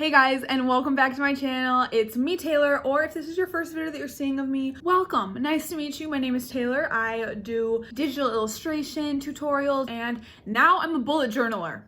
Hey guys, and welcome back to my channel. It's me, Taylor, or if this is your first video that you're seeing of me, welcome. Nice to meet you. My name is Taylor. I do digital illustration tutorials, and now I'm a bullet journaler.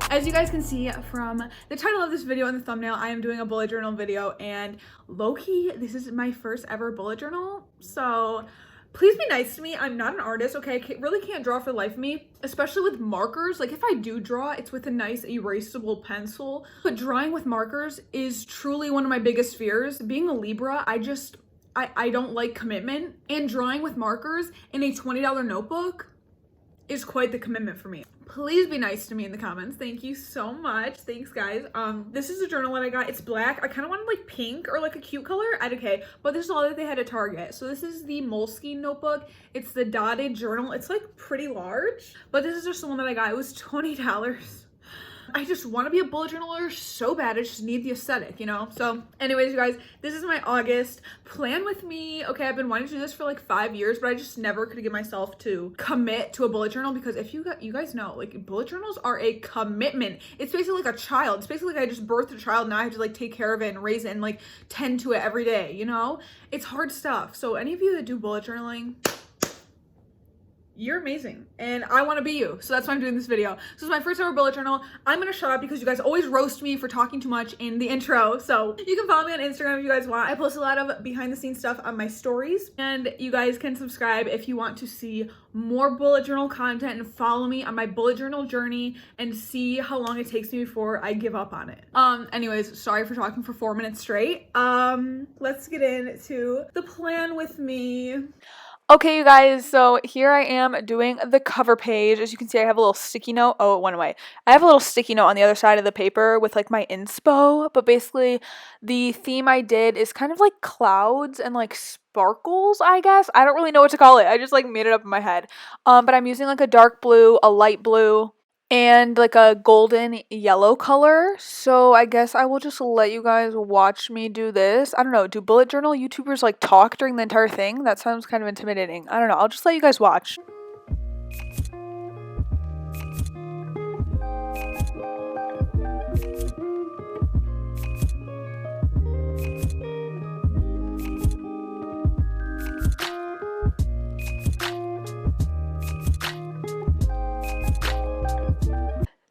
As you guys can see from the title of this video and the thumbnail, I am doing a bullet journal video, and low-key, this is my first ever bullet journal, so please be nice to me. I'm not an artist, okay? I really can't draw for the life of me, especially with markers. Like, if I do draw, it's with a nice erasable pencil. But drawing with markers is truly one of my biggest fears. Being a Libra, I don't like commitment. And drawing with markers in a $20 notebook is quite the commitment for me. Please be nice to me in the comments. Thank you so much. Thanks, guys. This is a journal that I got. It's black. I kind of wanted like pink or like a cute color. Okay, but this is all that they had at Target. So this is the Moleskine notebook. It's the dotted journal. It's like pretty large, but this is just the one that I got. It was $20. I just want to be a bullet journaler so bad. I just need the aesthetic, you know? So anyways, you guys, this is my August. Plan with me. Okay, I've been wanting to do this for like 5 years, but I just never could get myself to commit to a bullet journal because if you guys know, like, bullet journals are a commitment. It's basically like a child. It's basically like I just birthed a child and now I have to like take care of it and raise it and like tend to it every day, you know? It's hard stuff. So any of you that do bullet journaling, you're amazing and I want to be you, so that's why I'm doing this video. So it's my first ever bullet journal. I'm gonna shut up because you guys always roast me for talking too much in the intro, so you can follow me on Instagram if you guys want. I post a lot of behind the scenes stuff on my stories, and you guys can subscribe if you want to see more bullet journal content and follow me on my bullet journal journey and see how long it takes me before I give up on it. Anyways, sorry for talking for 4 minutes straight. Let's get into the plan with me. Okay, you guys, so here I am doing the cover page. As you can see, I have a little sticky note. Oh, it went away. I have a little sticky note on the other side of the paper with like my inspo, but basically the theme I did is kind of like clouds and like sparkles, I guess. I don't really know what to call it. I just like made it up in my head. But I'm using like a dark blue, a light blue, and like a golden yellow color. So I guess I will just let you guys watch me do this. I don't know, do bullet journal YouTubers like talk during the entire thing? That sounds kind of intimidating. I don't know, I'll just let you guys watch.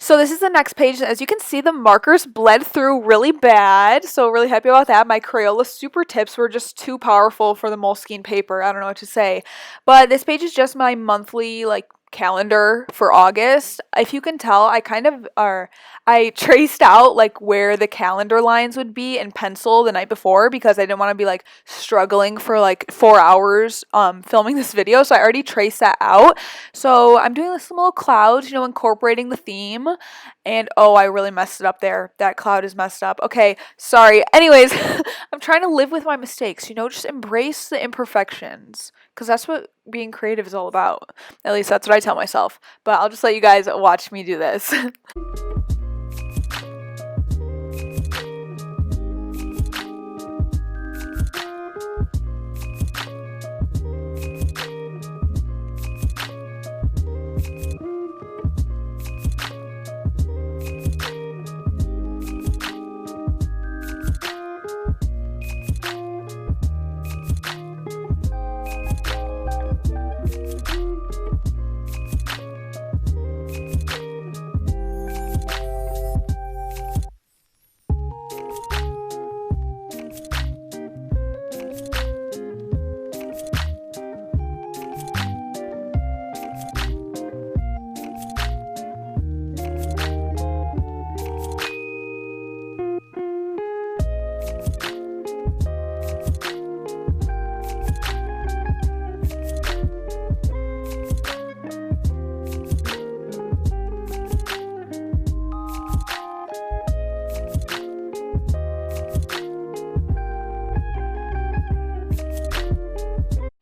So this is the next page. As you can see, the markers bled through really bad. So really happy about that. My Crayola super tips were just too powerful for the Moleskine paper. I don't know what to say. But this page is just my monthly like calendar for August. If you can tell, I traced out like where the calendar lines would be in pencil the night before because I didn't want to be like struggling for like 4 hours filming this video, so I already traced that out. So I'm doing this little clouds, you know, incorporating the theme. And oh, I really messed it up there. That cloud is messed up. Okay, sorry. Anyways, I'm trying to live with my mistakes, you know, just embrace the imperfections because that's what being creative is all about. At least that's what I tell myself. But I'll just let you guys watch me do this.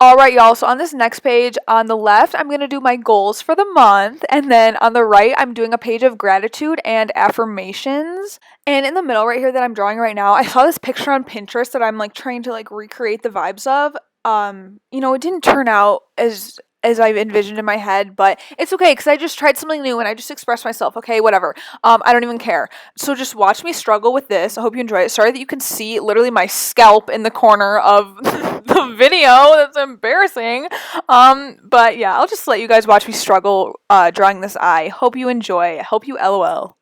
Alright, y'all, so on this next page, on the left, I'm going to do my goals for the month, and then on the right, I'm doing a page of gratitude and affirmations, and in the middle right here that I'm drawing right now, I saw this picture on Pinterest that I'm, like, trying to, like, recreate the vibes of. You know, it didn't turn out as as I've envisioned in my head, but it's okay because I just tried something new and I just expressed myself. Okay, whatever. I don't even care. So just watch me struggle with this. I hope you enjoy it. Sorry that you can see literally my scalp in the corner of the video. That's embarrassing. But yeah, I'll just let you guys watch me struggle drawing this eye. Hope you enjoy. Hope you LOL.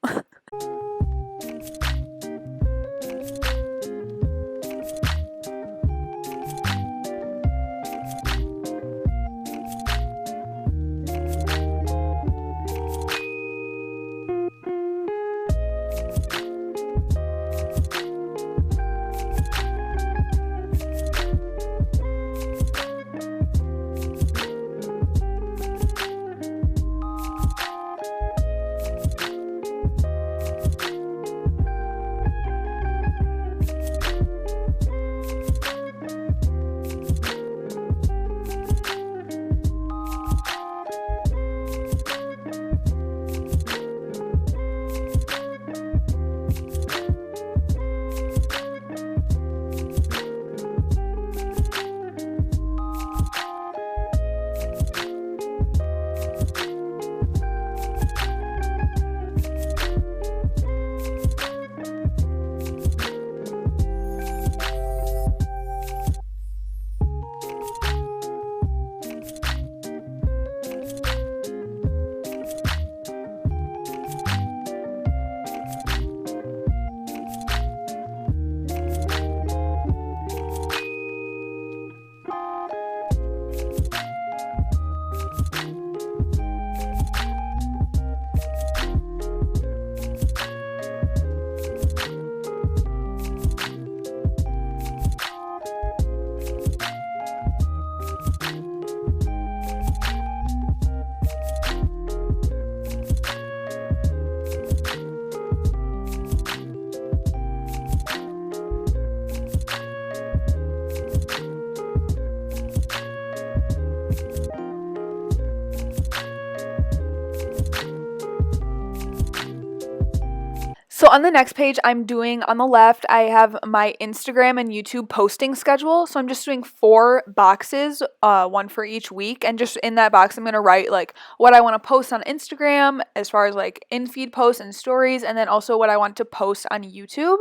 So on the next page, I'm doing on the left, I have my Instagram and YouTube posting schedule. So I'm just doing 4 boxes, one for each week. And just in that box, I'm going to write like what I want to post on Instagram as far as like in-feed posts and stories, and then also what I want to post on YouTube.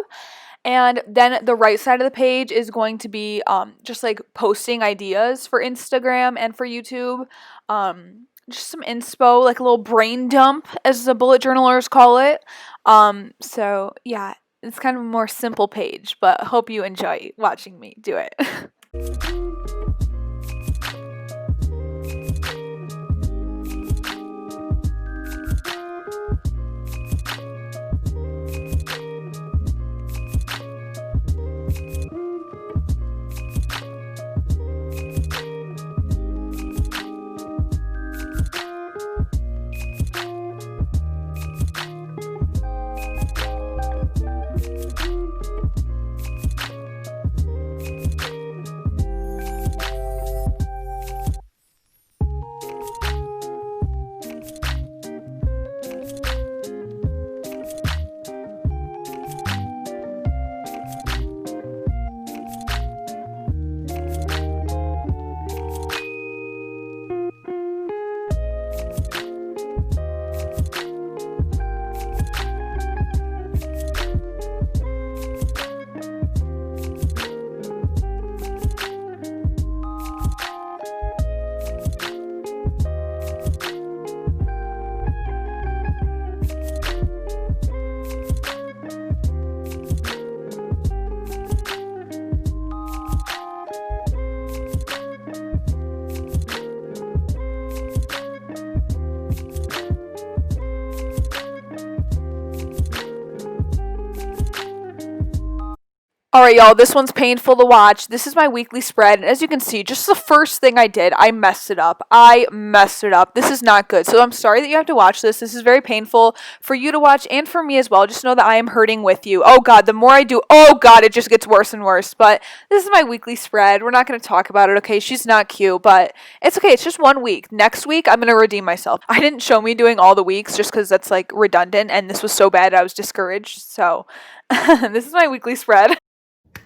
And then the right side of the page is going to be just like posting ideas for Instagram and for YouTube. Just some inspo, like a little brain dump, as the bullet journalers call it. So yeah, it's kind of a more simple page, but hope you enjoy watching me do it. Alright, y'all, this one's painful to watch. This is my weekly spread, and as you can see, just the first thing I did, I messed it up. This is not good. So I'm sorry that you have to watch this. This is very painful for you to watch and for me as well. Just know that I am hurting with you. Oh god, the more I do, oh god, it just gets worse and worse. But this is my weekly spread. We're not going to talk about it, okay? She's not cute, but it's okay. It's just 1 week. Next week, I'm going to redeem myself. I didn't show me doing all the weeks just because that's like redundant, and this was so bad I was discouraged. So this is my weekly spread.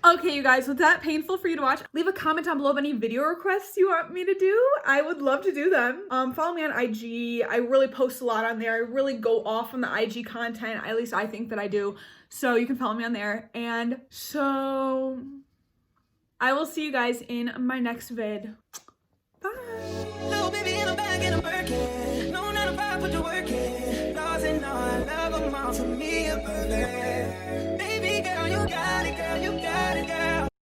Okay, you guys, was that painful for you to watch? Leave a comment down below of any video requests you want me to do. I would love to do them. Follow me on IG. I really post a lot on there. I really go off on the IG content. At least I think that I do. So you can follow me on there. And so I will see you guys in my next vid. Bye. Little baby in a bag and a Birkin. No, not a vibe, put the work in. Laws and all, I love them all, to me a perfect.